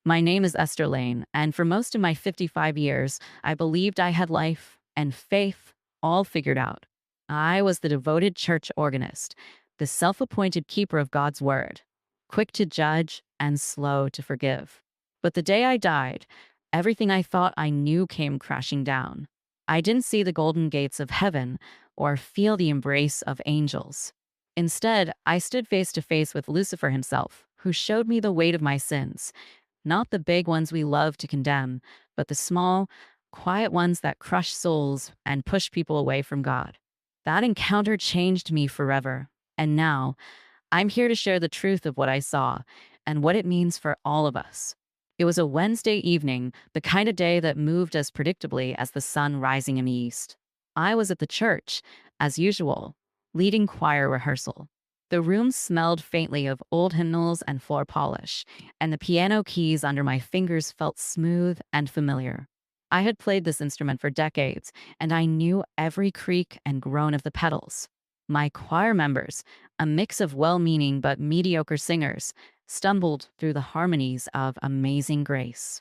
My name is Esther Lane, and for most of my 55 years, I believed I had life and faith all figured out. I was the devoted church organist, the self appointed keeper of God's word, quick to judge and slow to forgive. But the day I died, everything I thought I knew came crashing down. I didn't see the golden gates of heaven or feel the embrace of angels. Instead, I stood face to face with Lucifer himself, who showed me the weight of my sins, not the big ones we love to condemn, but the small, quiet ones that crush souls and push people away from God. That encounter changed me forever. And now, I'm here to share the truth of what I saw and what it means for all of us. It was a Wednesday evening, the kind of day that moved as predictably as the sun rising in the east. I was at the church, as usual, leading choir rehearsal. The room smelled faintly of old hymnals and floor polish, and the piano keys under my fingers felt smooth and familiar. I had played this instrument for decades, and I knew every creak and groan of the pedals. My choir members, a mix of well meaning but mediocre singers, stumbled through the harmonies of Amazing Grace.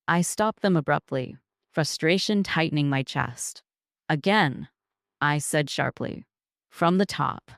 I stopped them abruptly, frustration tightening my chest. Again, I said sharply, from the top.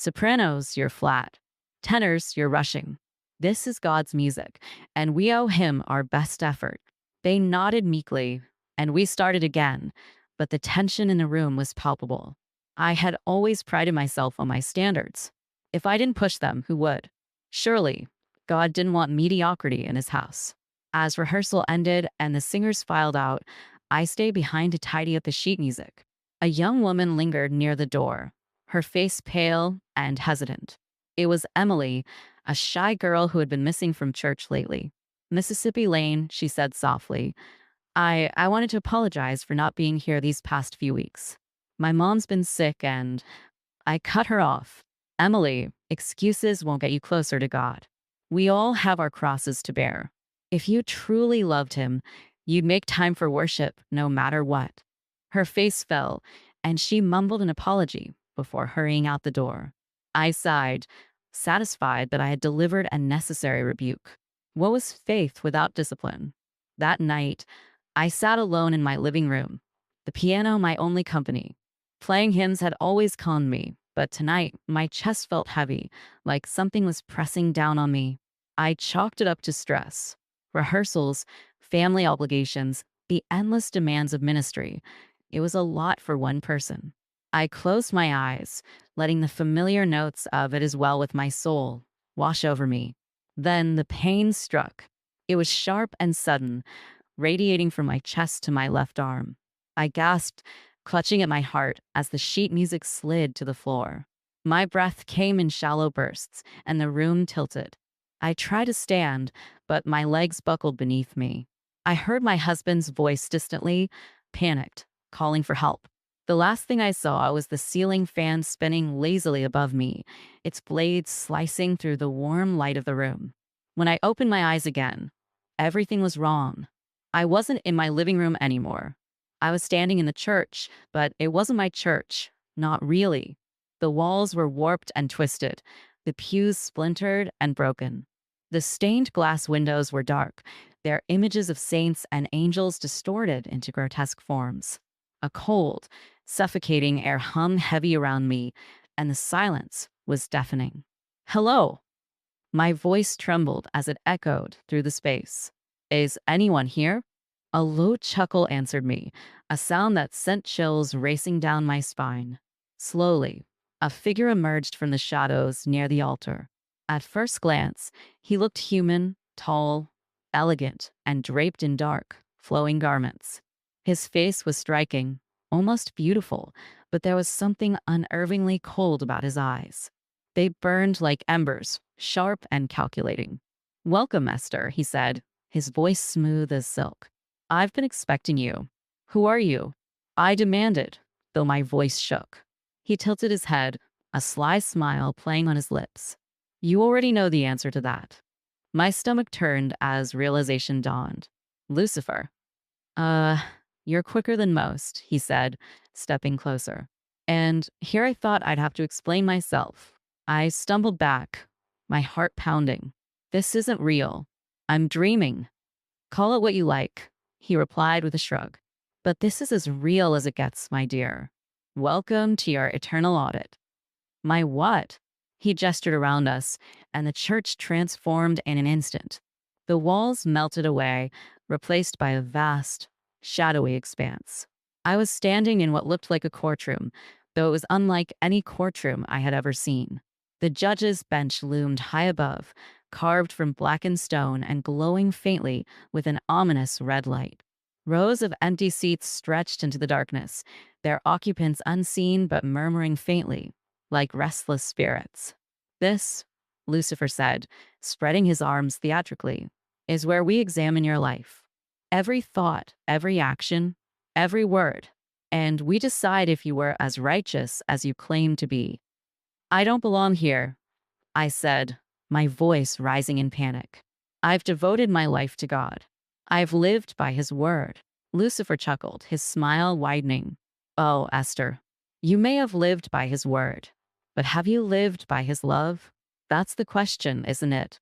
Sopranos, you're flat. Tenors, you're rushing. This is God's music, and we owe him our best effort. They nodded meekly, and we started again, but the tension in the room was palpable. I had always prided myself on my standards. If I didn't push them, who would? Surely, God didn't want mediocrity in his house. As rehearsal ended and the singers filed out, I stayed behind to tidy up the sheet music. A young woman lingered near the door, her face pale and hesitant. It was Emily, a shy girl who had been missing from church lately. Mississippi Lane, she said softly. I wanted to apologize for not being here these past few weeks. My mom's been sick and I cut her off. Emily, excuses won't get you closer to God. We all have our crosses to bear. If you truly loved him, you'd make time for worship no matter what. Her face fell, and she mumbled an apology before hurrying out the door. I sighed, satisfied that I had delivered a necessary rebuke. What was faith without discipline? That night, I sat alone in my living room, the piano my only company. Playing hymns had always calmed me, but tonight my chest felt heavy, like something was pressing down on me. I chalked it up to stress. Rehearsals, family obligations, the endless demands of ministry. It was a lot for one person. I closed my eyes, letting the familiar notes of "It Is Well With My Soul" wash over me. Then the pain struck. It was sharp and sudden, radiating from my chest to my left arm. I gasped, clutching at my heart as the sheet music slid to the floor. My breath came in shallow bursts, and the room tilted. I tried to stand, but my legs buckled beneath me. I heard my husband's voice distantly, panicked, calling for help. The last thing I saw was the ceiling fan spinning lazily above me, its blades slicing through the warm light of the room. When I opened my eyes again, everything was wrong. I wasn't in my living room anymore. I was standing in the church, but it wasn't my church. Not really. The walls were warped and twisted, the pews splintered and broken. The stained glass windows were dark, their images of saints and angels distorted into grotesque forms. A cold, suffocating air hung heavy around me, and the silence was deafening. "Hello." My voice trembled as it echoed through the space. "Is anyone here?" A low chuckle answered me, a sound that sent chills racing down my spine. Slowly, a figure emerged from the shadows near the altar. At first glance, he looked human, tall, elegant, and draped in dark, flowing garments. His face was striking, almost beautiful, but there was something unnervingly cold about his eyes. They burned like embers, sharp and calculating. "Welcome, Esther," he said, his voice smooth as silk. "I've been expecting you. Who are you?" I demanded, though my voice shook. He tilted his head, a sly smile playing on his lips. "You already know the answer to that." My stomach turned as realization dawned. "Lucifer." Uh, you're quicker than most," he said, stepping closer. And here I thought I'd have to explain myself. I stumbled back, my heart pounding. "This isn't real. I'm dreaming." Call it what you like, he replied with a shrug. But this is as real as it gets, my dear. Welcome to your eternal audit. My what? He gestured around us, and the church transformed in an instant. The walls melted away, replaced by a vast, shadowy expanse. I was standing in what looked like a courtroom, though it was unlike any courtroom I had ever seen. The judge's bench loomed high above, carved from blackened stone and glowing faintly with an ominous red light. Rows of empty seats stretched into the darkness, their occupants unseen but murmuring faintly, like restless spirits. This, Lucifer said, spreading his arms theatrically, is where we examine your life. Every thought, every action, every word. And we decide if you were as righteous as you claim to be. I don't belong here, I said, my voice rising in panic. I've devoted my life to God. I've lived by his word. Lucifer chuckled, his smile widening. Oh, Esther, you may have lived by his word, but have you lived by his love? That's the question, isn't it?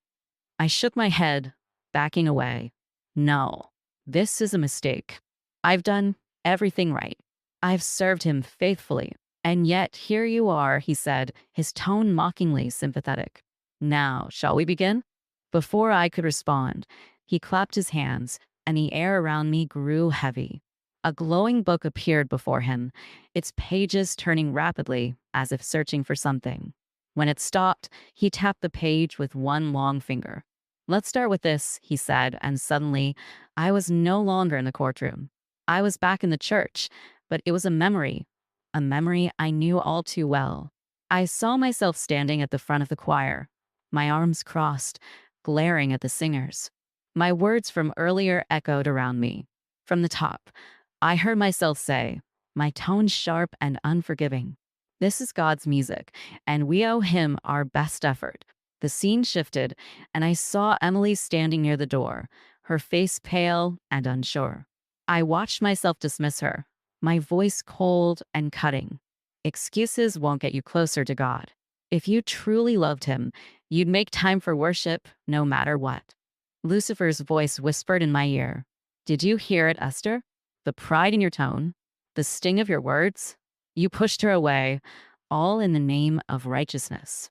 I shook my head, backing away. No, this is a mistake. I've done everything right. I've served him faithfully. And yet here you are, he said, his tone mockingly sympathetic. Now, shall we begin? Before I could respond, he clapped his hands, and the air around me grew heavy. A glowing book appeared before him, its pages turning rapidly as if searching for something. When it stopped, he tapped the page with one long finger. Let's start with this, he said, and suddenly I was no longer in the courtroom. I was back in the church, but it was a memory I knew all too well. I saw myself standing at the front of the choir, my arms crossed, glaring at the singers. My words from earlier echoed around me. From the top, I heard myself say, my tone sharp and unforgiving, this is God's music, and we owe him our best effort. The scene shifted, and I saw Emily standing near the door, her face pale and unsure. I watched myself dismiss her, my voice cold and cutting. Excuses won't get you closer to God. If you truly loved him, you'd make time for worship no matter what. Lucifer's voice whispered in my ear. Did you hear it, Esther? The pride in your tone, the sting of your words? You pushed her away, all in the name of righteousness.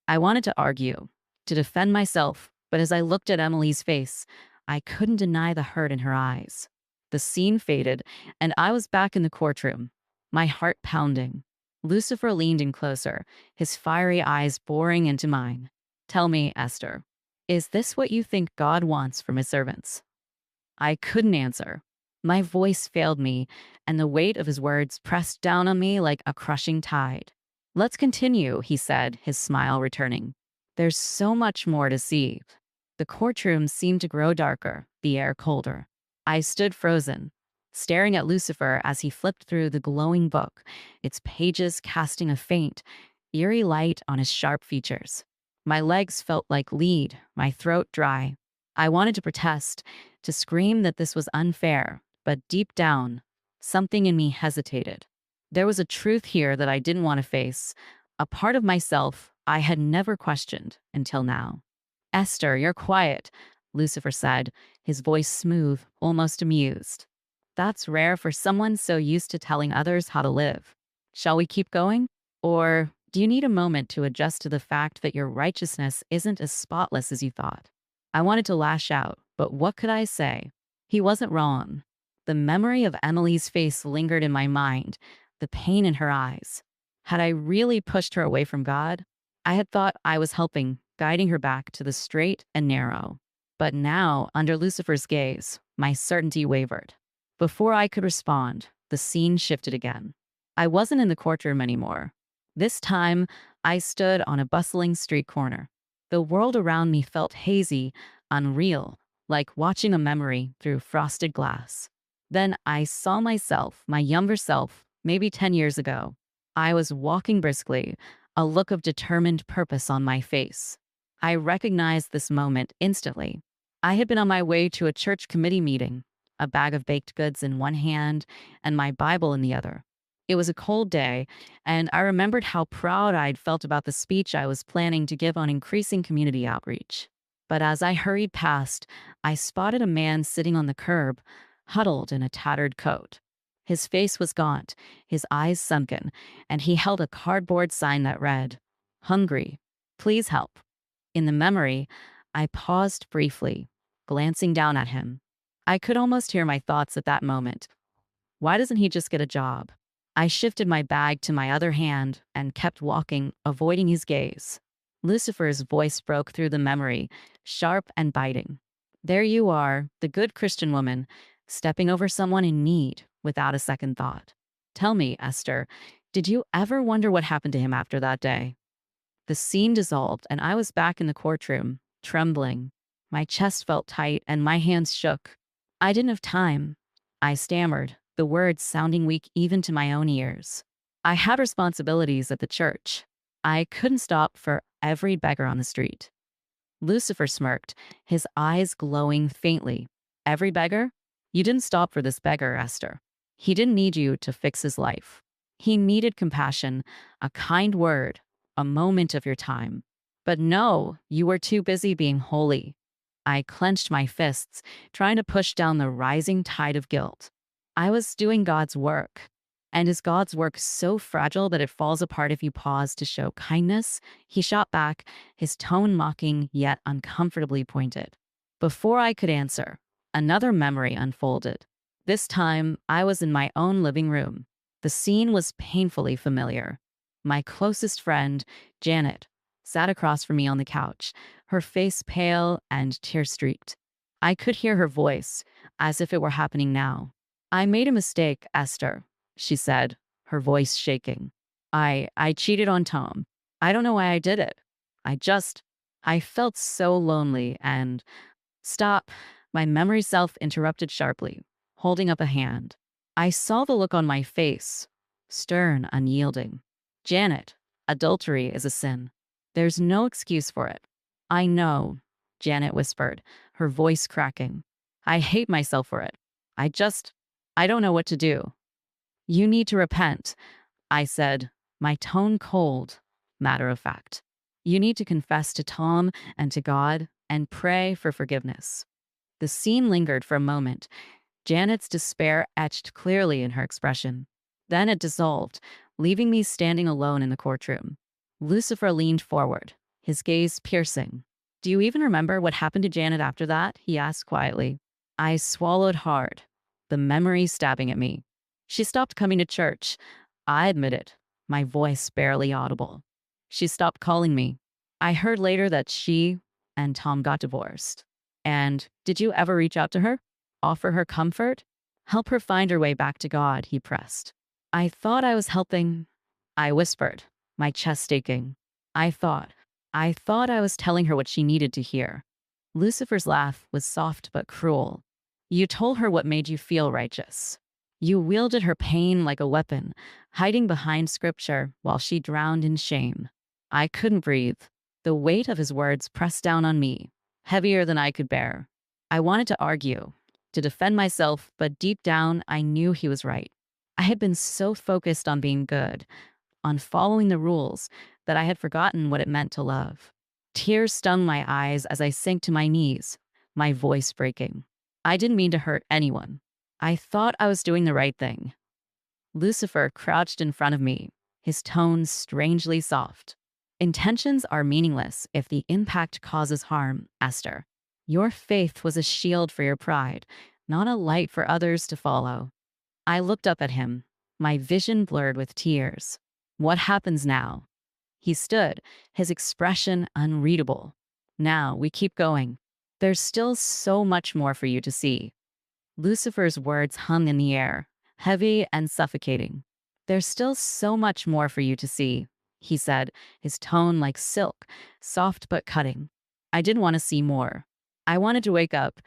I wanted to argue, to defend myself, but as I looked at Emily's face, I couldn't deny the hurt in her eyes. The scene faded, and I was back in the courtroom, my heart pounding. Lucifer leaned in closer, his fiery eyes boring into mine. Tell me, Esther, is this what you think God wants from his servants? I couldn't answer. My voice failed me, and the weight of his words pressed down on me like a crushing tide. Let's continue, he said, his smile returning. There's so much more to see. The courtroom seemed to grow darker, the air colder. I stood frozen, staring at Lucifer as he flipped through the glowing book, its pages casting a faint, eerie light on his sharp features. My legs felt like lead, my throat dry. I wanted to protest, to scream that this was unfair, but deep down, something in me hesitated. There was a truth here that I didn't want to face, a part of myself I had never questioned until now. Esther, you're quiet, Lucifer said, his voice smooth, almost amused. That's rare for someone so used to telling others how to live. Shall we keep going? Or do you need a moment to adjust to the fact that your righteousness isn't as spotless as you thought? I wanted to lash out, but what could I say? He wasn't wrong. The memory of Emily's face lingered in my mind, the pain in her eyes. Had I really pushed her away from God? I had thought I was helping, guiding her back to the straight and narrow. But now, under Lucifer's gaze, my certainty wavered. Before I could respond, the scene shifted again. I wasn't in the courtroom anymore. This time, I stood on a bustling street corner. The world around me felt hazy, unreal, like watching a memory through frosted glass. Then I saw myself, my younger self, maybe 10 years ago. I was walking briskly, a look of determined purpose on my face. I recognized this moment instantly. I had been on my way to a church committee meeting, a bag of baked goods in one hand and my Bible in the other. It was a cold day, and I remembered how proud I'd felt about the speech I was planning to give on increasing community outreach. But as I hurried past, I spotted a man sitting on the curb, huddled in a tattered coat. His face was gaunt, his eyes sunken, and he held a cardboard sign that read, "Hungry. Please help." In the memory, I paused briefly, glancing down at him. I could almost hear my thoughts at that moment. Why doesn't he just get a job? I shifted my bag to my other hand and kept walking, avoiding his gaze. Lucifer's voice broke through the memory, sharp and biting. There you are, the good Christian woman, stepping over someone in need without a second thought. Tell me, Esther, did you ever wonder what happened to him after that day? The scene dissolved, and I was back in the courtroom, trembling. My chest felt tight, and my hands shook. I didn't have time. I stammered, the words sounding weak even to my own ears. I had responsibilities at the church. I couldn't stop for every beggar on the street. Lucifer smirked, his eyes glowing faintly. Every beggar? You didn't stop for this beggar, Esther. He didn't need you to fix his life. He needed compassion, a kind word, a moment of your time. But no, you were too busy being holy. I clenched my fists, trying to push down the rising tide of guilt. I was doing God's work. And is God's work so fragile that it falls apart if you pause to show kindness? He shot back, his tone mocking yet uncomfortably pointed. Before I could answer, another memory unfolded. This time, I was in my own living room. The scene was painfully familiar. My closest friend, Janet, sat across from me on the couch, her face pale and tear-streaked. I could hear her voice, as if it were happening now. "I made a mistake, Esther," she said, her voice shaking. I cheated on Tom. I don't know why I did it. I felt so lonely and stop. My memory self interrupted sharply, holding up a hand. I saw the look on my face, stern, unyielding. Janet, adultery is a sin. There's no excuse for it. I know, Janet whispered, her voice cracking. I hate myself for it. I don't know what to do. You need to repent, I said, my tone cold, matter of fact. You need to confess to Tom and to God and pray for forgiveness. The scene lingered for a moment, Janet's despair etched clearly in her expression. Then it dissolved, leaving me standing alone in the courtroom. Lucifer leaned forward, his gaze piercing. "Do you even remember what happened to Janet after that?" he asked quietly. I swallowed hard, the memory stabbing at me. She stopped coming to church. I admitted, my voice barely audible. She stopped calling me. I heard later that she and Tom got divorced. And did you ever reach out to her? Offer her comfort? Help her find her way back to God, he pressed. I thought I was helping, I whispered, my chest aching. I thought I was telling her what she needed to hear. Lucifer's laugh was soft but cruel. You told her what made you feel righteous. You wielded her pain like a weapon, hiding behind scripture while she drowned in shame. I couldn't breathe. The weight of his words pressed down on me, heavier than I could bear. I wanted to argue, to defend myself, but deep down, I knew he was right. I had been so focused on being good, on following the rules, that I had forgotten what it meant to love. Tears stung my eyes as I sank to my knees, my voice breaking. I didn't mean to hurt anyone. I thought I was doing the right thing. Lucifer crouched in front of me, his tone strangely soft. Intentions are meaningless if the impact causes harm, Esther. Your faith was a shield for your pride, not a light for others to follow. I looked up at him, my vision blurred with tears. What happens now? He stood, his expression unreadable. Now we keep going. There's still so much more for you to see. Lucifer's words hung in the air, heavy and suffocating. There's still so much more for you to see, he said, his tone like silk, soft but cutting. I didn't want to see more. I wanted to wake up,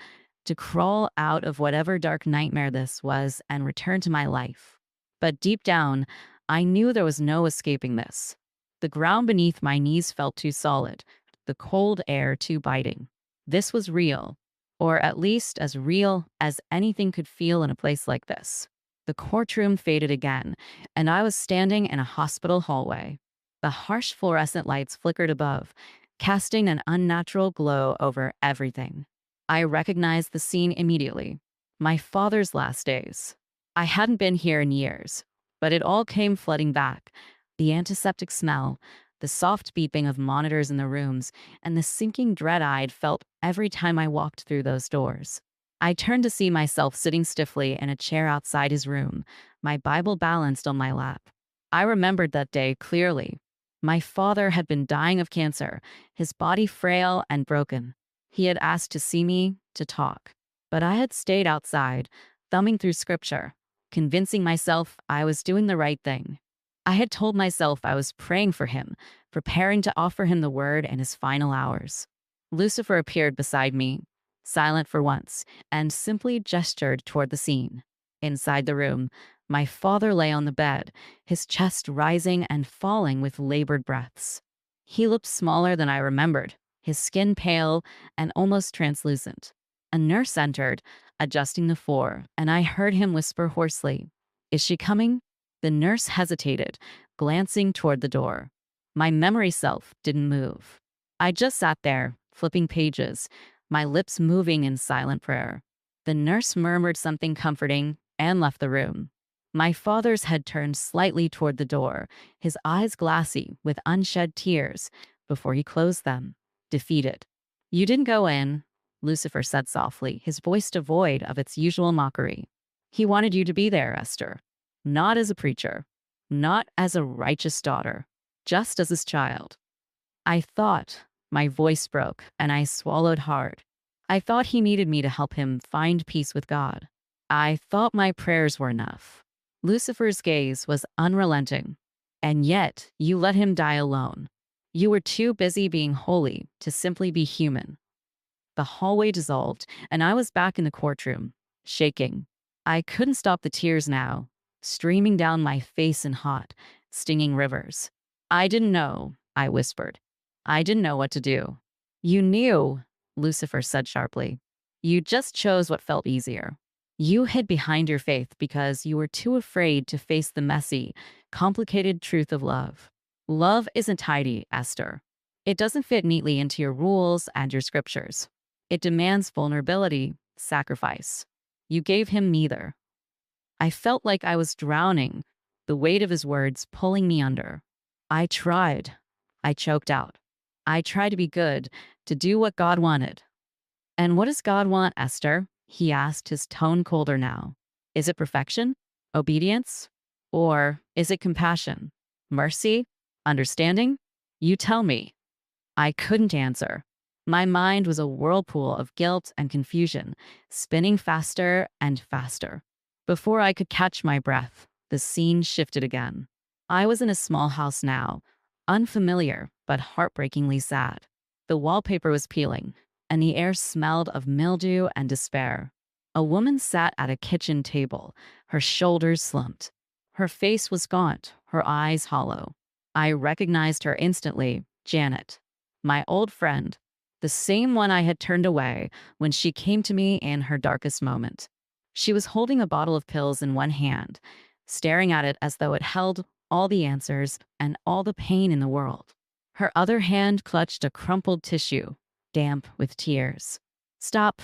to crawl out of whatever dark nightmare this was and return to my life. But deep down, I knew there was no escaping this. The ground beneath my knees felt too solid, the cold air too biting. This was real, or at least as real as anything could feel in a place like this. The courtroom faded again, and I was standing in a hospital hallway. The harsh fluorescent lights flickered above, casting an unnatural glow over everything. I recognized the scene immediately. My father's last days. I hadn't been here in years, but it all came flooding back. The antiseptic smell, the soft beeping of monitors in the rooms, and the sinking dread I'd felt every time I walked through those doors. I turned to see myself sitting stiffly in a chair outside his room, my Bible balanced on my lap. I remembered that day clearly. My father had been dying of cancer, his body frail and broken. He had asked to see me, to talk. But I had stayed outside, thumbing through scripture, convincing myself I was doing the right thing. I had told myself I was praying for him, preparing to offer him the word in his final hours. Lucifer appeared beside me, silent for once, and simply gestured toward the scene. Inside the room, my father lay on the bed, his chest rising and falling with labored breaths. He looked smaller than I remembered, his skin pale and almost translucent. A nurse entered, adjusting the floor, and I heard him whisper hoarsely, "Is she coming?" The nurse hesitated, glancing toward the door. My memory self didn't move. I just sat there, flipping pages, my lips moving in silent prayer. The nurse murmured something comforting and left the room. My father's head turned slightly toward the door, his eyes glassy with unshed tears, before he closed them, defeated. "You didn't go in," Lucifer said softly, his voice devoid of its usual mockery. "He wanted you to be there, Esther. Not as a preacher, not as a righteous daughter, just as his child." I thought, my voice broke, and I swallowed hard. I thought he needed me to help him find peace with God. I thought my prayers were enough. Lucifer's gaze was unrelenting. "And yet, you let him die alone. You were too busy being holy to simply be human." The hallway dissolved, and I was back in the courtroom, shaking. I couldn't stop the tears now, streaming down my face in hot, stinging rivers. "I didn't know," I whispered. "I didn't know what to do." "You knew," Lucifer said sharply. "You just chose what felt easier. You hid behind your faith because you were too afraid to face the messy, complicated truth of love. Love isn't tidy, Esther. It doesn't fit neatly into your rules and your scriptures. It demands vulnerability, sacrifice. You gave him neither." I felt like I was drowning, the weight of his words pulling me under. "I tried," I choked out. "I tried to be good, to do what God wanted." "And what does God want, Esther?" he asked, his tone colder now. "Is it perfection? Obedience? Or is it compassion? Mercy? Understanding? You tell me." I couldn't answer. My mind was a whirlpool of guilt and confusion, spinning faster and faster. Before I could catch my breath, the scene shifted again. I was in a small house now, unfamiliar but heartbreakingly sad. The wallpaper was peeling, and the air smelled of mildew and despair. A woman sat at a kitchen table, her shoulders slumped. Her face was gaunt, her eyes hollow. I recognized her instantly, Janet, my old friend, the same one I had turned away when she came to me in her darkest moment. She was holding a bottle of pills in one hand, staring at it as though it held all the answers and all the pain in the world. Her other hand clutched a crumpled tissue, damp with tears. "Stop,"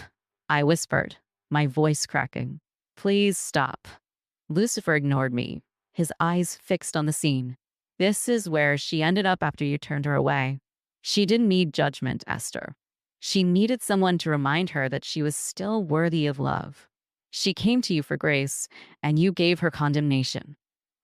I whispered, my voice cracking. "Please stop." Lucifer ignored me, his eyes fixed on the scene. "This is where she ended up after you turned her away. She didn't need judgment, Esther. She needed someone to remind her that she was still worthy of love. She came to you for grace, and you gave her condemnation."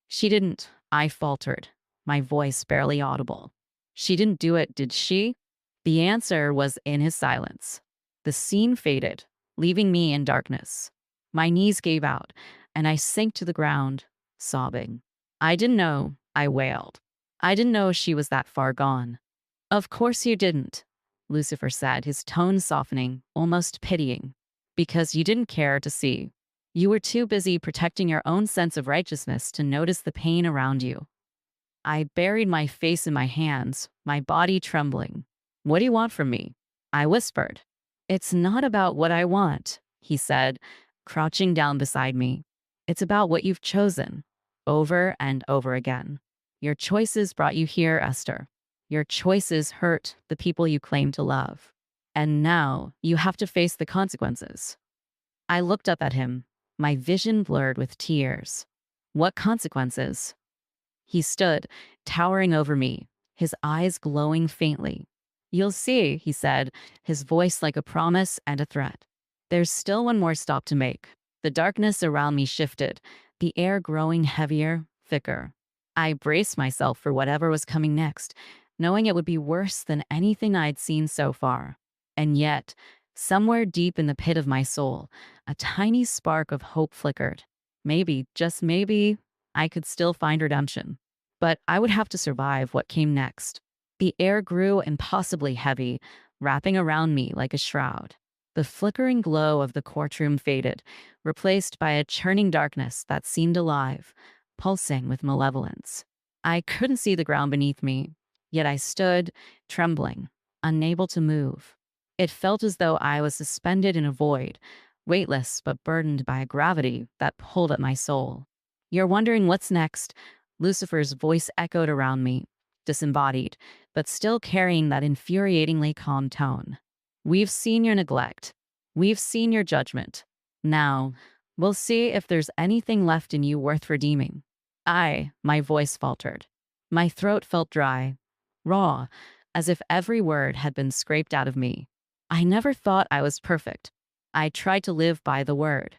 "She didn't," I faltered, my voice barely audible. "She didn't do it, did she?" The answer was in his silence. The scene faded, leaving me in darkness. My knees gave out, and I sank to the ground, sobbing. "I didn't know," I wailed. "I didn't know she was that far gone." "Of course you didn't," Lucifer said, his tone softening, almost pitying. "Because you didn't care to see. You were too busy protecting your own sense of righteousness to notice the pain around you." I buried my face in my hands, my body trembling. "What do you want from me?" I whispered. "It's not about what I want," he said, crouching down beside me. "It's about what you've chosen, over and over again. Your choices brought you here, Esther. Your choices hurt the people you claim to love. And now you have to face the consequences. I looked up at him, my vision blurred with tears. What consequences? He stood, towering over me, his eyes glowing faintly. You'll see, he said, his voice like a promise and a threat. There's still one more stop to make. The darkness around me shifted, the air growing heavier, thicker. I braced myself for whatever was coming next, knowing it would be worse than anything I'd seen so far. And yet, somewhere deep in the pit of my soul, a tiny spark of hope flickered. Maybe, just maybe, I could still find redemption. But I would have to survive what came next. The air grew impossibly heavy, wrapping around me like a shroud. The flickering glow of the courtroom faded, replaced by a churning darkness that seemed alive, pulsing with malevolence. I couldn't see the ground beneath me, yet I stood, trembling, unable to move. It felt as though I was suspended in a void, weightless but burdened by a gravity that pulled at my soul. You're wondering what's next? Lucifer's voice echoed around me, disembodied, but still carrying that infuriatingly calm tone. We've seen your neglect. We've seen your judgment. Now, we'll see if there's anything left in you worth redeeming. My voice faltered. My throat felt dry, raw, as if every word had been scraped out of me. I never thought I was perfect. I tried to live by the word.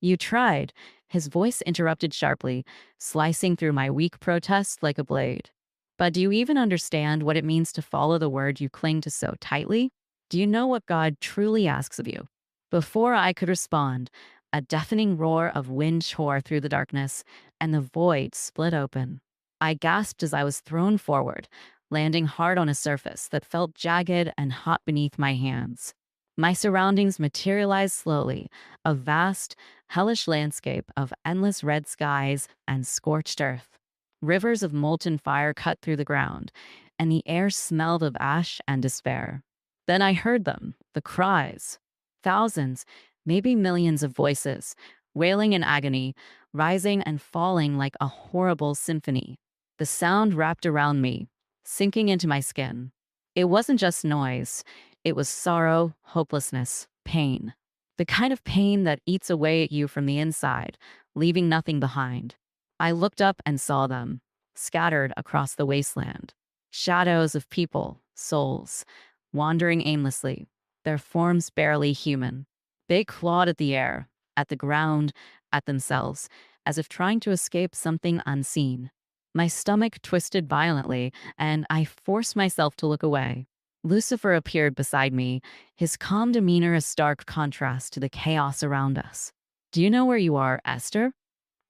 You tried, his voice interrupted sharply, slicing through my weak protest like a blade. But do you even understand what it means to follow the word you cling to so tightly? Do you know what God truly asks of you? Before I could respond, a deafening roar of wind tore through the darkness, and the void split open. I gasped as I was thrown forward, landing hard on a surface that felt jagged and hot beneath my hands. My surroundings materialized slowly, a vast, hellish landscape of endless red skies and scorched earth. Rivers of molten fire cut through the ground, and the air smelled of ash and despair. Then I heard them, the cries. Thousands, maybe millions of voices, wailing in agony, rising and falling like a horrible symphony. The sound wrapped around me, sinking into my skin. It wasn't just noise. It was sorrow, hopelessness, pain. The kind of pain that eats away at you from the inside, leaving nothing behind. I looked up and saw them, scattered across the wasteland. Shadows of people, souls, wandering aimlessly, their forms barely human. They clawed at the air, at the ground, at themselves, as if trying to escape something unseen. My stomach twisted violently, and I forced myself to look away. Lucifer appeared beside me, his calm demeanor a stark contrast to the chaos around us. Do you know where you are, Esther?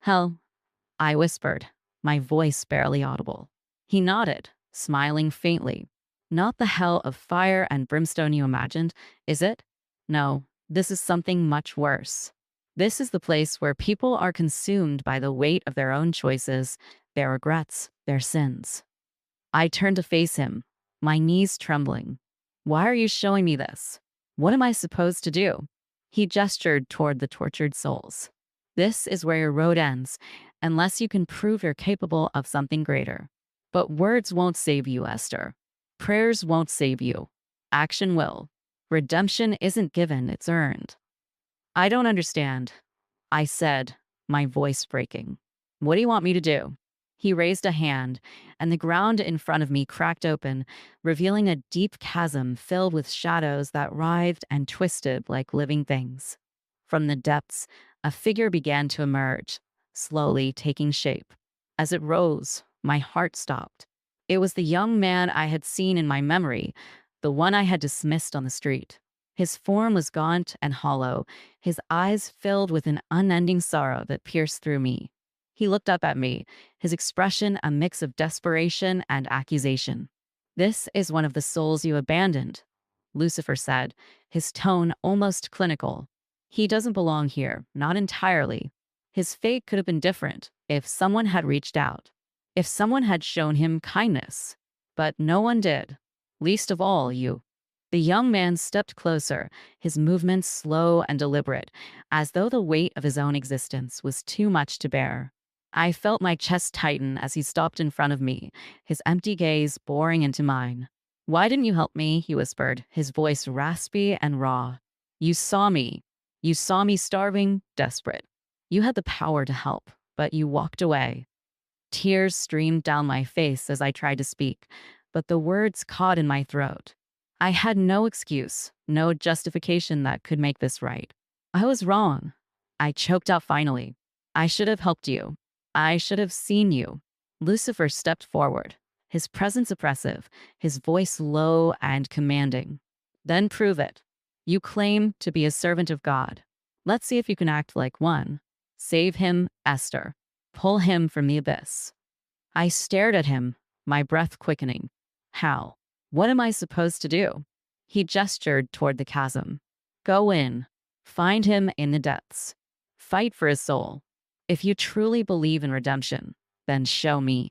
Hell, I whispered, my voice barely audible. He nodded, smiling faintly. Not the hell of fire and brimstone you imagined, is it? No, this is something much worse. This is the place where people are consumed by the weight of their own choices, their regrets, their sins. I turned to face him, my knees trembling. Why are you showing me this? What am I supposed to do? He gestured toward the tortured souls. This is where your road ends, unless you can prove you're capable of something greater. But words won't save you, Esther. Prayers won't save you. Action will. Redemption isn't given, it's earned. I don't understand, I said, my voice breaking. What do you want me to do? He raised a hand, and the ground in front of me cracked open, revealing a deep chasm filled with shadows that writhed and twisted like living things. From the depths, a figure began to emerge, slowly taking shape. As it rose, my heart stopped. It was the young man I had seen in my memory, the one I had dismissed on the street. His form was gaunt and hollow, his eyes filled with an unending sorrow that pierced through me. He looked up at me, his expression a mix of desperation and accusation. This is one of the souls you abandoned, Lucifer said, his tone almost clinical. He doesn't belong here, not entirely. His fate could have been different if someone had reached out, if someone had shown him kindness. But no one did, least of all you. The young man stepped closer, his movements slow and deliberate, as though the weight of his own existence was too much to bear. I felt my chest tighten as he stopped in front of me, his empty gaze boring into mine. "Why didn't you help me?" he whispered, his voice raspy and raw. "You saw me. You saw me starving, desperate. You had the power to help, but you walked away." Tears streamed down my face as I tried to speak, but the words caught in my throat. I had no excuse, no justification that could make this right. I was wrong. I choked out finally. "I should have helped you. I should have seen you." Lucifer stepped forward, his presence oppressive, his voice low and commanding. "Then prove it. You claim to be a servant of God. Let's see if you can act like one. Save him, Esther. Pull him from the abyss." I stared at him, my breath quickening. "How? What am I supposed to do?" He gestured toward the chasm. "Go in. Find him in the depths. Fight for his soul. If you truly believe in redemption, then show me."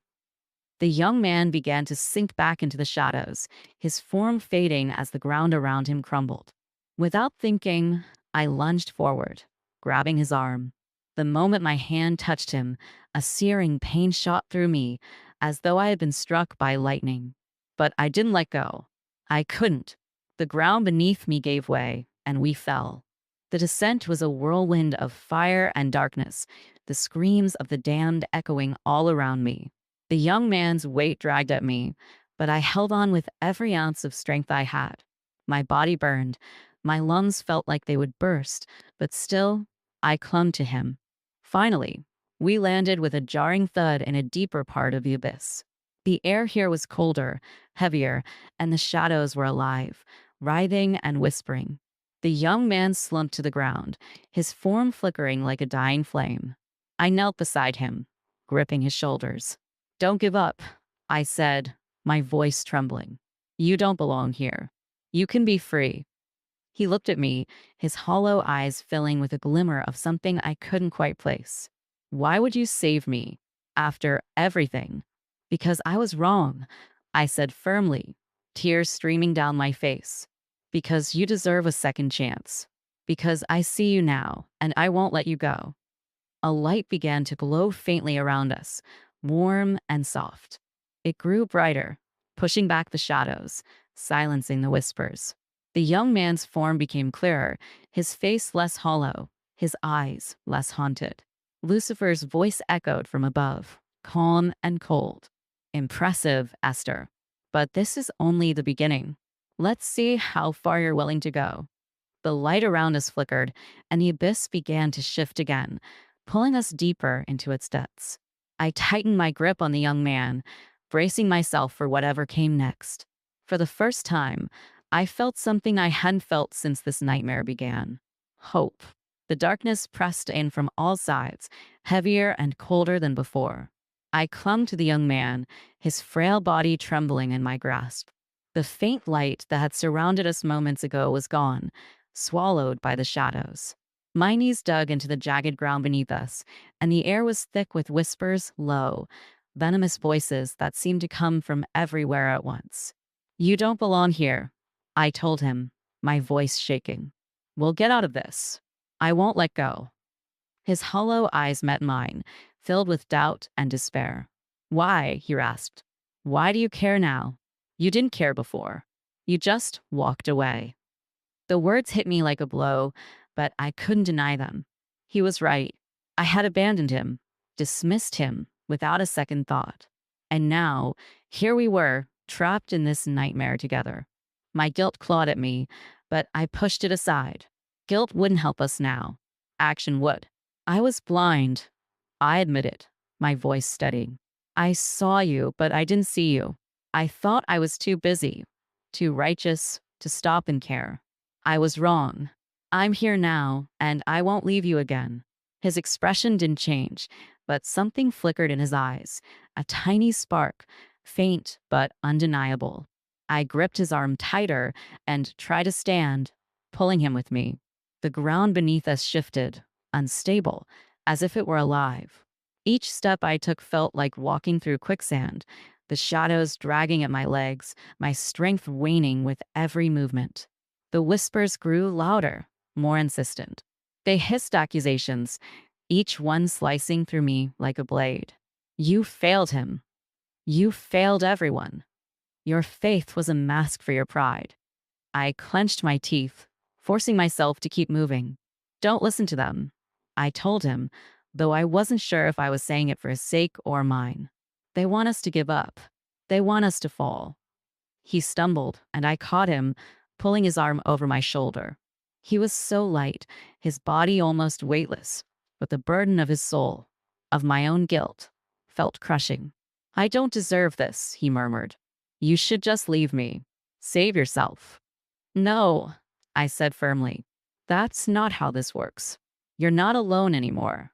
The young man began to sink back into the shadows, his form fading as the ground around him crumbled. Without thinking, I lunged forward, grabbing his arm. The moment my hand touched him, a searing pain shot through me, as though I had been struck by lightning. But I didn't let go. I couldn't. The ground beneath me gave way, and we fell. The descent was a whirlwind of fire and darkness, the screams of the damned echoing all around me. The young man's weight dragged at me, but I held on with every ounce of strength I had. My body burned. My lungs felt like they would burst, but still, I clung to him. Finally, we landed with a jarring thud in a deeper part of the abyss. The air here was colder, heavier, and the shadows were alive, writhing and whispering. The young man slumped to the ground, his form flickering like a dying flame. I knelt beside him, gripping his shoulders. "Don't give up," I said, my voice trembling. "You don't belong here. You can be free." He looked at me, his hollow eyes filling with a glimmer of something I couldn't quite place. "Why would you save me? After everything?" "Because I was wrong," I said firmly, tears streaming down my face. "Because you deserve a second chance. Because I see you now, and I won't let you go." A light began to glow faintly around us, warm and soft. It grew brighter, pushing back the shadows, silencing the whispers. The young man's form became clearer, his face less hollow, his eyes less haunted. Lucifer's voice echoed from above, calm and cold. "Impressive, Esther. But this is only the beginning. Let's see how far you're willing to go." The light around us flickered, and the abyss began to shift again, pulling us deeper into its depths. I tightened my grip on the young man, bracing myself for whatever came next. For the first time, I felt something I hadn't felt since this nightmare began. Hope. The darkness pressed in from all sides, heavier and colder than before. I clung to the young man, his frail body trembling in my grasp. The faint light that had surrounded us moments ago was gone, swallowed by the shadows. My knees dug into the jagged ground beneath us, and the air was thick with whispers, low, venomous voices that seemed to come from everywhere at once. "You don't belong here," I told him, my voice shaking. "We'll get out of this. I won't let go." His hollow eyes met mine, filled with doubt and despair. "Why?" he rasped. "Why do you care now? You didn't care before. You just walked away." The words hit me like a blow, but I couldn't deny them. He was right. I had abandoned him, dismissed him without a second thought. And now, here we were, trapped in this nightmare together. My guilt clawed at me, but I pushed it aside. Guilt wouldn't help us now. Action would. I was blind. I admit it, my voice steady. "I saw you, but I didn't see you. I thought I was too busy, too righteous to stop and care. I was wrong. I'm here now, and I won't leave you again." His expression didn't change, but something flickered in his eyes, a tiny spark, faint but undeniable. I gripped his arm tighter and tried to stand, pulling him with me. The ground beneath us shifted, unstable, as if it were alive. Each step I took felt like walking through quicksand, the shadows dragging at my legs, my strength waning with every movement. The whispers grew louder, more insistent. They hissed accusations, each one slicing through me like a blade. You failed him. You failed everyone. Your faith was a mask for your pride. I clenched my teeth, forcing myself to keep moving. Don't listen to them, I told him, though I wasn't sure if I was saying it for his sake or mine. They want us to give up. They want us to fall. He stumbled, and I caught him, pulling his arm over my shoulder. He was so light, his body almost weightless, but the burden of his soul, of my own guilt, felt crushing. I don't deserve this, he murmured. You should just leave me. Save yourself. No, I said firmly. That's not how this works. You're not alone anymore.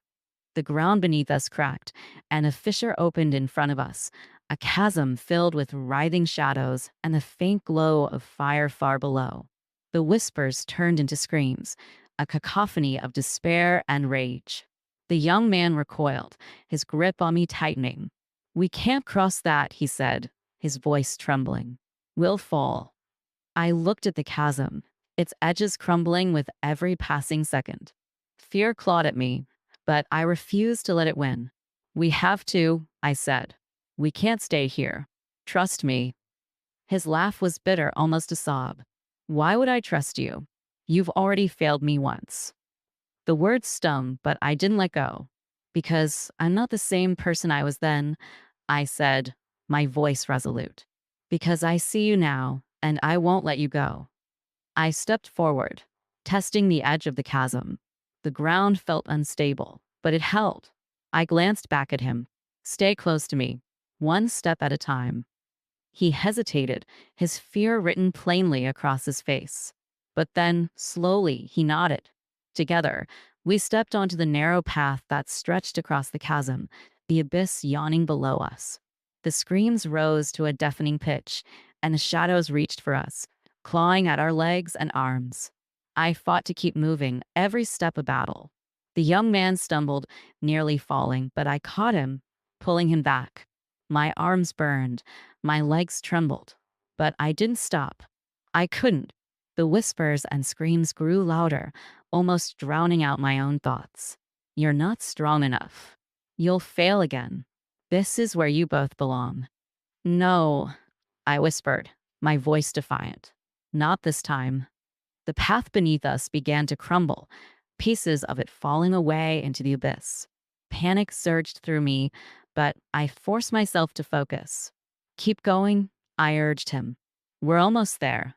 The ground beneath us cracked, and a fissure opened in front of us, a chasm filled with writhing shadows and the faint glow of fire far below. The whispers turned into screams, a cacophony of despair and rage. The young man recoiled, his grip on me tightening. We can't cross that, he said, his voice trembling. We'll fall. I looked at the chasm, its edges crumbling with every passing second. Fear clawed at me, but I refused to let it win. We have to, I said. We can't stay here. Trust me. His laugh was bitter, almost a sob. Why would I trust you? You've already failed me once. The words stung, but I didn't let go. Because I'm not the same person I was then, I said, my voice resolute. Because I see you now, and I won't let you go. I stepped forward, testing the edge of the chasm. The ground felt unstable, but it held. I glanced back at him. Stay close to me, one step at a time. He hesitated, his fear written plainly across his face. But then, slowly, he nodded. Together, we stepped onto the narrow path that stretched across the chasm, the abyss yawning below us. The screams rose to a deafening pitch, and the shadows reached for us, clawing at our legs and arms. I fought to keep moving, every step a battle. The young man stumbled, nearly falling, but I caught him, pulling him back. My arms burned, my legs trembled, but I didn't stop. I couldn't. The whispers and screams grew louder, almost drowning out my own thoughts. You're not strong enough. You'll fail again. This is where you both belong. No, I whispered, my voice defiant. Not this time. The path beneath us began to crumble, pieces of it falling away into the abyss. Panic surged through me, but I forced myself to focus. Keep going, I urged him. We're almost there.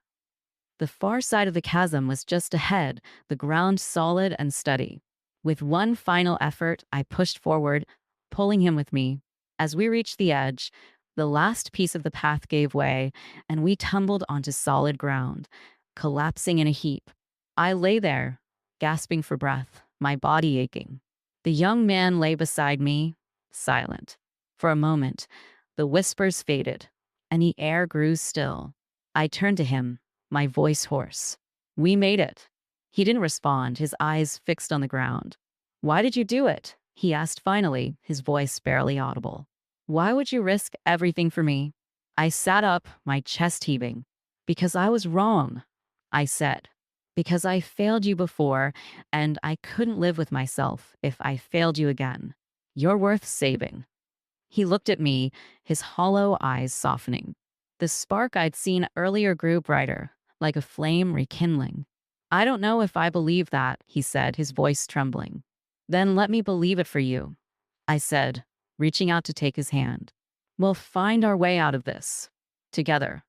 The far side of the chasm was just ahead, the ground solid and steady. With one final effort, I pushed forward, pulling him with me. As we reached the edge, the last piece of the path gave way, and we tumbled onto solid ground, collapsing in a heap. I lay there, gasping for breath, my body aching. The young man lay beside me, silent. For a moment, the whispers faded, and the air grew still. I turned to him, my voice hoarse. We made it. He didn't respond, his eyes fixed on the ground. Why did you do it? He asked finally, his voice barely audible. Why would you risk everything for me? I sat up, my chest heaving. Because I was wrong, I said. Because I failed you before, and I couldn't live with myself if I failed you again. You're worth saving. He looked at me, his hollow eyes softening. The spark I'd seen earlier grew brighter, like a flame rekindling. I don't know if I believe that, he said, his voice trembling. Then let me believe it for you, I said, reaching out to take his hand. We'll find our way out of this. Together.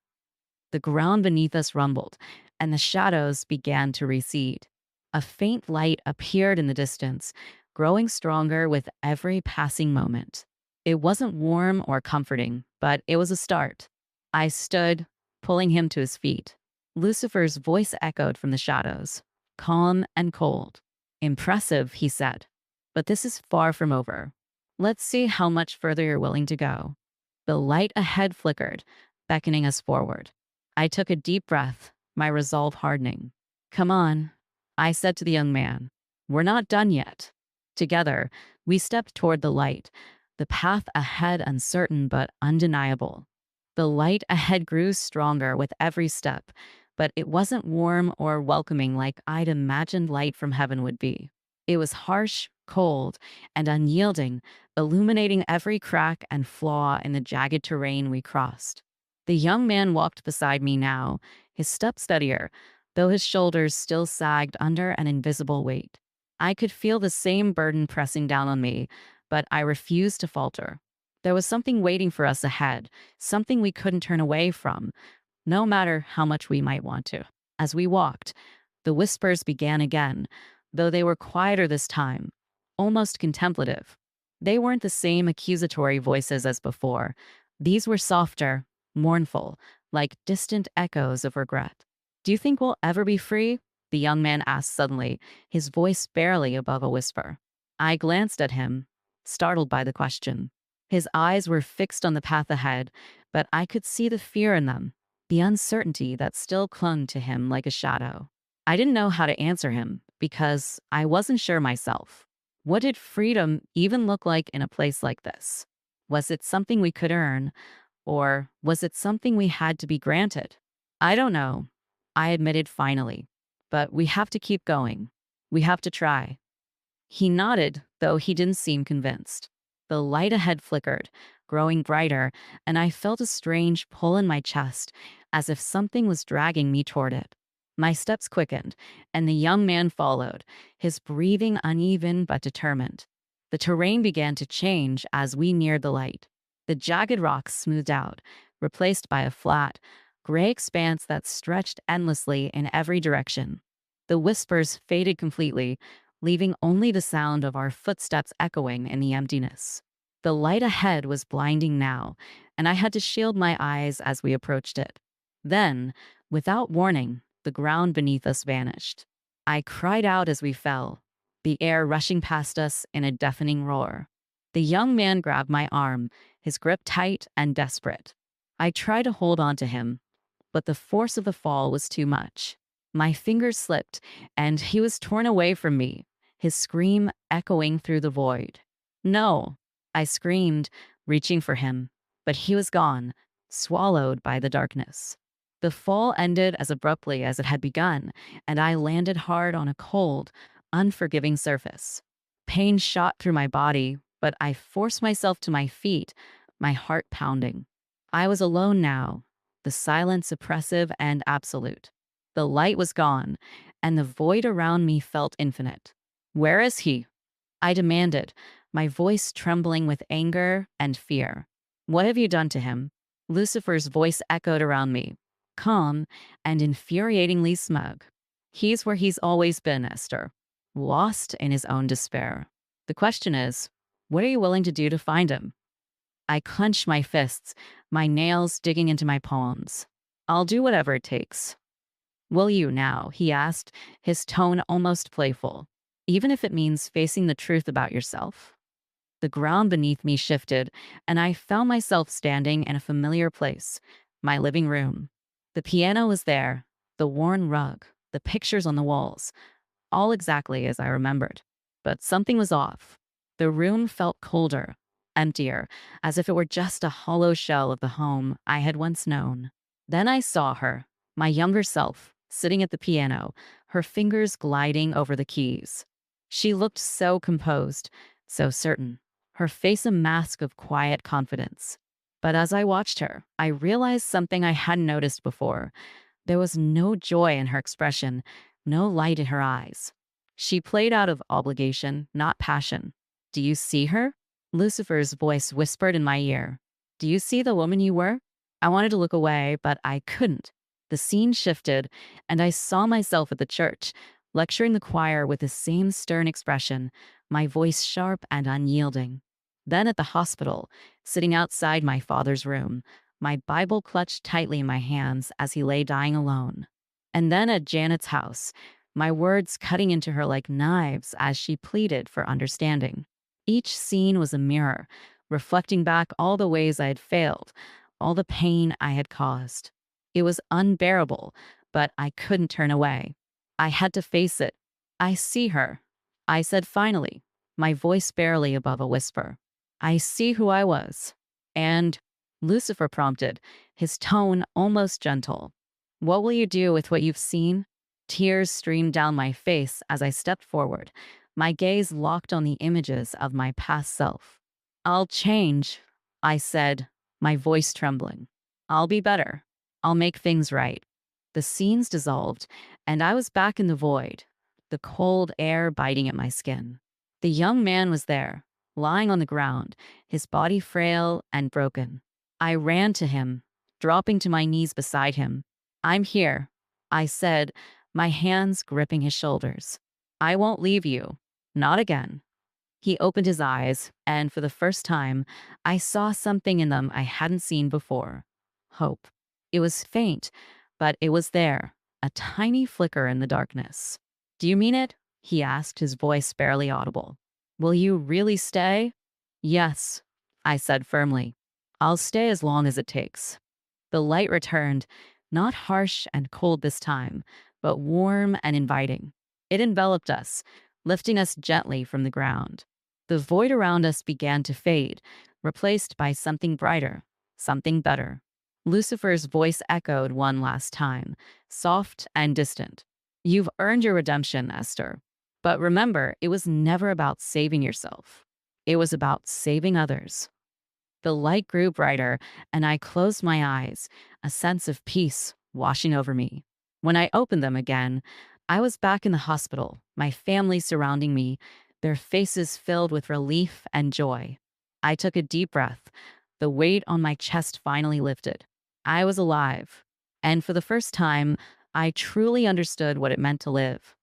The ground beneath us rumbled, and the shadows began to recede. A faint light appeared in the distance, growing stronger with every passing moment. It wasn't warm or comforting, but it was a start. I stood, pulling him to his feet. Lucifer's voice echoed from the shadows, calm and cold. Impressive, he said. But this is far from over. Let's see how much further you're willing to go. The light ahead flickered, beckoning us forward. I took a deep breath, my resolve hardening. Come on, I said to the young man. We're not done yet. Together, we stepped toward the light, the path ahead uncertain but undeniable. The light ahead grew stronger with every step, but it wasn't warm or welcoming like I'd imagined light from heaven would be. It was harsh, cold, and unyielding, illuminating every crack and flaw in the jagged terrain we crossed. The young man walked beside me now, his step steadier, though his shoulders still sagged under an invisible weight. I could feel the same burden pressing down on me, but I refused to falter. There was something waiting for us ahead, something we couldn't turn away from, no matter how much we might want to. As we walked, the whispers began again, though they were quieter this time, almost contemplative. They weren't the same accusatory voices as before. These were softer, mournful, like distant echoes of regret. Do you think we'll ever be free? The young man asked suddenly, his voice barely above a whisper. I glanced at him, startled by the question. His eyes were fixed on the path ahead, but I could see the fear in them, the uncertainty that still clung to him like a shadow. I didn't know how to answer him because I wasn't sure myself. What did freedom even look like in a place like this? Was it something we could earn, or was it something we had to be granted? I don't know, I admitted finally. But we have to keep going. We have to try. He nodded, though he didn't seem convinced. The light ahead flickered, growing brighter, and I felt a strange pull in my chest, as if something was dragging me toward it. My steps quickened, and the young man followed, his breathing uneven but determined. The terrain began to change as we neared the light. The jagged rocks smoothed out, replaced by a flat, gray expanse that stretched endlessly in every direction. The whispers faded completely, leaving only the sound of our footsteps echoing in the emptiness. The light ahead was blinding now, and I had to shield my eyes as we approached it. Then, without warning, the ground beneath us vanished. I cried out as we fell, the air rushing past us in a deafening roar. The young man grabbed my arm, his grip tight and desperate. I tried to hold on to him, but the force of the fall was too much. My fingers slipped, and he was torn away from me, his scream echoing through the void. No, I screamed, reaching for him, but he was gone, swallowed by the darkness. The fall ended as abruptly as it had begun, and I landed hard on a cold, unforgiving surface. Pain shot through my body, but I forced myself to my feet, my heart pounding. I was alone now, the silence oppressive and absolute. The light was gone, and the void around me felt infinite. Where is he? I demanded, my voice trembling with anger and fear. What have you done to him? Lucifer's voice echoed around me, calm and infuriatingly smug. He's where he's always been, Esther, lost in his own despair. The question is, what are you willing to do to find him? I clenched my fists, my nails digging into my palms. I'll do whatever it takes. Will you now? He asked, his tone almost playful. Even if it means facing the truth about yourself. The ground beneath me shifted, and I found myself standing in a familiar place, my living room. The piano was there, the worn rug, the pictures on the walls, all exactly as I remembered. But something was off. The room felt colder, emptier, as if it were just a hollow shell of the home I had once known. Then I saw her, my younger self, sitting at the piano, her fingers gliding over the keys. She looked so composed, so certain, her face a mask of quiet confidence. But as I watched her, I realized something I hadn't noticed before. There was no joy in her expression, no light in her eyes. She played out of obligation, not passion. Do you see her? Lucifer's voice whispered in my ear. Do you see the woman you were? I wanted to look away, but I couldn't. The scene shifted, and I saw myself at the church, lecturing the choir with the same stern expression, my voice sharp and unyielding. Then at the hospital, sitting outside my father's room, my Bible clutched tightly in my hands as he lay dying alone. And then at Janet's house, my words cutting into her like knives as she pleaded for understanding. Each scene was a mirror, reflecting back all the ways I had failed, all the pain I had caused. It was unbearable, but I couldn't turn away. I had to face it. I see her, I said finally, my voice barely above a whisper. I see who I was. And Lucifer prompted, his tone almost gentle. What will you do with what you've seen? Tears streamed down my face as I stepped forward, My gaze locked on the images of my past self. I'll change, I said, my voice trembling. I'll be better. I'll make things right. The scenes dissolved, and I was back in the void, the cold air biting at my skin. The young man was there, lying on the ground, his body frail and broken. I ran to him, dropping to my knees beside him. I'm here, I said, my hands gripping his shoulders. I won't leave you. Not again. He opened his eyes, and for the first time, I saw something in them I hadn't seen before. Hope. It was faint, but it was there, a tiny flicker in the darkness. Do you mean it? He asked, his voice barely audible. Will you really stay? Yes, I said firmly. I'll stay as long as it takes. The light returned, not harsh and cold this time, but warm and inviting. It enveloped us, lifting us gently from the ground. The void around us began to fade, replaced by something brighter, something better. Lucifer's voice echoed one last time, soft and distant. You've earned your redemption, Esther. But remember, it was never about saving yourself. It was about saving others. The light grew brighter, and I closed my eyes, a sense of peace washing over me. When I opened them again, I was back in the hospital, my family surrounding me, their faces filled with relief and joy. I took a deep breath. The weight on my chest finally lifted. I was alive. And for the first time, I truly understood what it meant to live.